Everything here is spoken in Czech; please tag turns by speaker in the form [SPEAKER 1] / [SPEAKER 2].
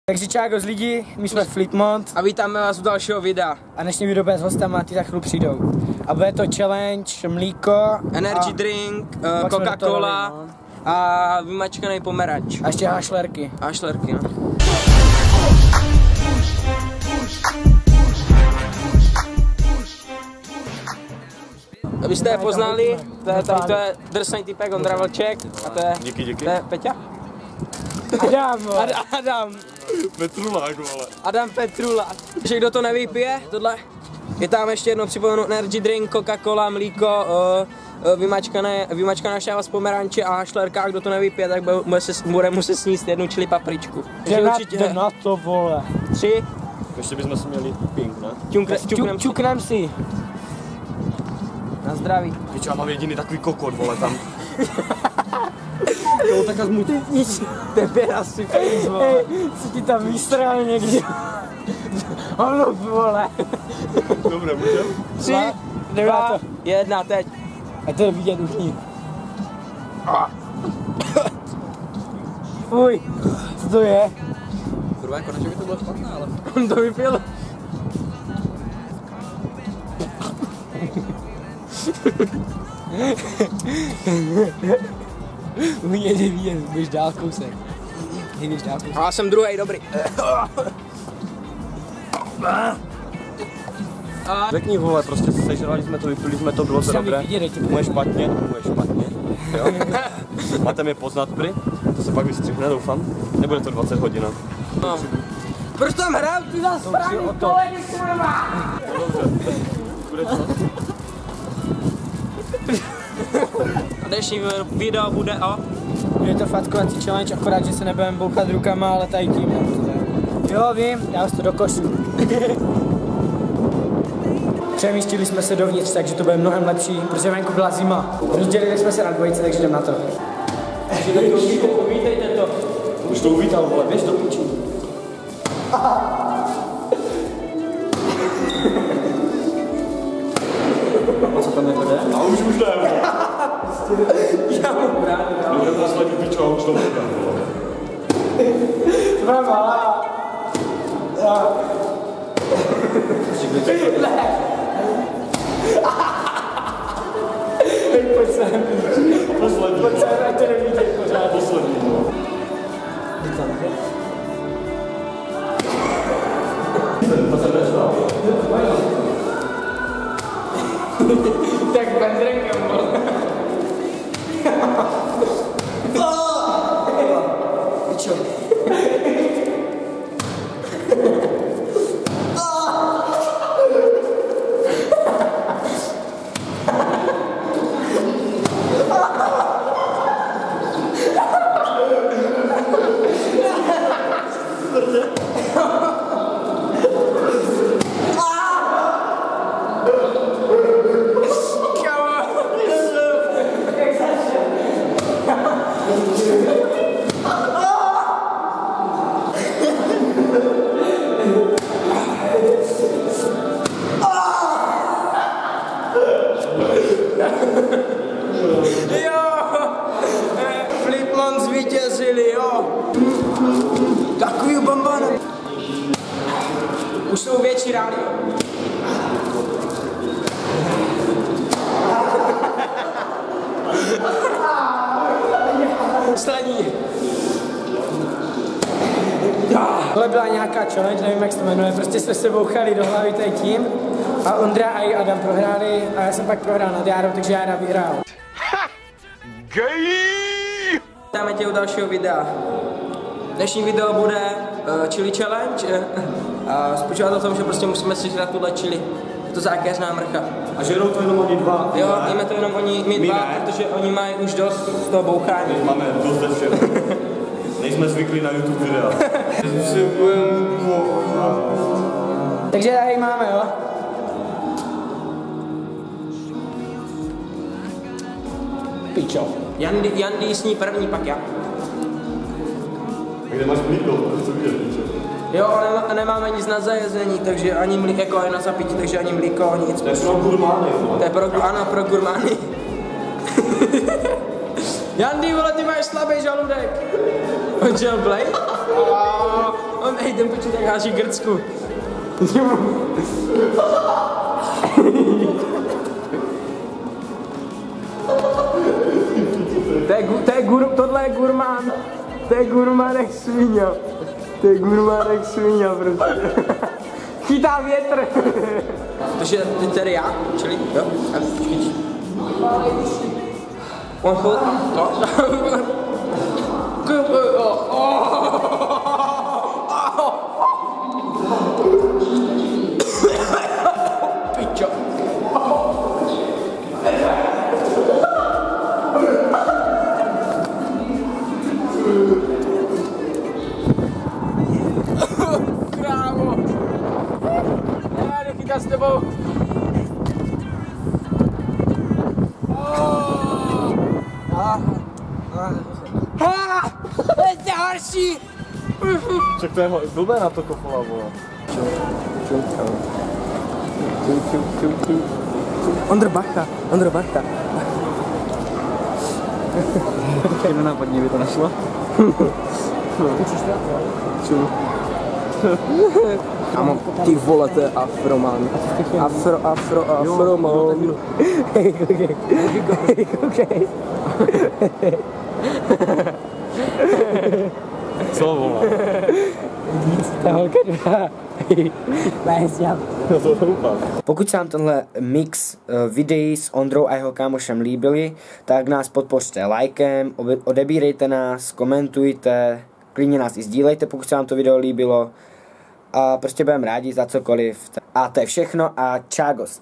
[SPEAKER 1] Takže čákos lidi, my jsme Flipmont.
[SPEAKER 2] A vítáme vás u dalšího videa.
[SPEAKER 1] A dnešní video bude s hostama, ty za chvíli přijdou. A bude to challenge, mlíko,
[SPEAKER 2] energy drink, Coca-Cola a vymačkaný pomeranč.
[SPEAKER 1] A ještě hašlerky.
[SPEAKER 2] A šlerky, no. Abyste je poznali, to je drsný typek Ondra Vlček a to je,
[SPEAKER 3] díky.
[SPEAKER 2] To je Peťa?
[SPEAKER 1] Adam.
[SPEAKER 3] Petrulák, vole.
[SPEAKER 2] Adam Petrulák. Takže kdo to nevypije, tohle je tam ještě jednou připomenu energy drink, Coca-Cola, mlíko, vymačkaná šáva z pomeranče a hašlerka, a kdo to nevypije, tak bude muset sníst jednu čili papričku.
[SPEAKER 1] Jde na to, vole.
[SPEAKER 2] 3.
[SPEAKER 3] Ještě bychom si měli ping, ne?
[SPEAKER 1] Čuknem si.
[SPEAKER 2] Na zdraví.
[SPEAKER 3] Víč, já mám jediný takový kokot, vole, tam.
[SPEAKER 1] Jo, tak zmutí.
[SPEAKER 2] Tebe asi peníz, vole.
[SPEAKER 1] Si ti tam vystral někde. Ono, vole.
[SPEAKER 3] Dobré, můžem?
[SPEAKER 2] 3, 2, 1, teď.
[SPEAKER 1] A to je vidět už ní. Fuj, co to je?
[SPEAKER 2] Kurva, konečně by to bylo špatné, ale on to vypil.
[SPEAKER 1] Ujedi vidět, budeš dál kousek. Jdeš dál kousek.
[SPEAKER 2] A já jsem druhý, dobrý.
[SPEAKER 3] Řekni, vole, prostě sežrali jsme to, vypili jsme to, bylo to dobré. Moje špatně. Jo? Máte mě poznat, prý? To se pak vystřihne, doufám. Nebude to 20 hodin.
[SPEAKER 2] No. Proč tam hrál ty za správný kolegy, kurva?
[SPEAKER 3] Dobře. Bude to?
[SPEAKER 2] A dnešní video bude o...
[SPEAKER 1] Bude to fatkovací challenge, akorát, že se nebudeme bouchat rukama, ale tady tím. Jo, vím, dám to do košu. Přemístili jsme se dovnitř, takže to bude mnohem lepší, protože venku byla zima. Rozdělili jsme se na dvojice, takže jdem na to.
[SPEAKER 2] Uvítejte to.
[SPEAKER 3] Už to uvítal, vole, běž do píči.
[SPEAKER 1] A co tam jde?
[SPEAKER 3] A už ne.
[SPEAKER 1] Já mu právě.
[SPEAKER 3] Bude poslední pičo a už to bude.
[SPEAKER 1] To bude malá. Hej, pojď sem.
[SPEAKER 3] Poslední.
[SPEAKER 1] Pojď sem, ať to nevidí pořád.
[SPEAKER 3] Poslední. To jsem nečval.
[SPEAKER 1] Tak bandrenkem, vole. Pičo.
[SPEAKER 2] Flipmont zvítězili, jo. Takový bambánem. Už jsou větší rádio. Poslední.
[SPEAKER 1] Tohle byla nějaká challenge, nevím jak se to jmenuje, prostě jsme se bouchali do hlavy tady tím a Ondra a i Adam prohráli a já jsem pak prohrál nad Járou, takže Jára vyhrál.
[SPEAKER 3] Gay!
[SPEAKER 2] Dáme tě u dalšího videa. Dnešní video bude chili challenge. Spočívá to v tom, že prostě musíme si žrat tuhle chili. Je to zákeřná mrcha.
[SPEAKER 3] A žerou to jenom oni dva.
[SPEAKER 2] Jo, jíme to jenom my dva, protože oni mají už dost z toho bouchání.
[SPEAKER 3] My máme dost ze všeho. Nejsme zvyklí na YouTube videa.
[SPEAKER 1] Takže tady máme, jo. Pičo.
[SPEAKER 2] Jandy sní první, pak já.
[SPEAKER 3] Kde máš mlíko? Co vidět, pičo?
[SPEAKER 2] Jo, ale nemáme nic na zajezení, takže ani mlíko, jako je na zapití, takže ani mlíko, nic.
[SPEAKER 3] To je pro gurmány.
[SPEAKER 2] To je pro gurmány. Jandy, vole, ty máš slabý žaludek. On žel Blade? On jdem počít, jak háží Grcku. Tohle je gurmán. To je gurmánek sviňo. To je gurmánek sviňo, prostě. Chytá větr. Takže teď tady já, čili, jo? A chyť. On chod. Pičo. Krávo. Já nechytám s tebou. To je horší.
[SPEAKER 3] Však to je blbé na to kofola, vole.
[SPEAKER 2] Ondro Bacha.
[SPEAKER 3] Taky nenápadně by to našlo.
[SPEAKER 2] Kámo, ty vole, to je afroman. Afroman. Hej, koukej.
[SPEAKER 3] Co, vole?
[SPEAKER 1] Ta holka dva.
[SPEAKER 4] Pokud se vám tenhle mix videí s Ondrou a jeho kámošem líbily, tak nás podpořte lajkem, odebírejte nás, komentujte, klidně nás i sdílejte, pokud se vám to video líbilo. A prostě budeme rádi za cokoliv. A to je všechno a čágos.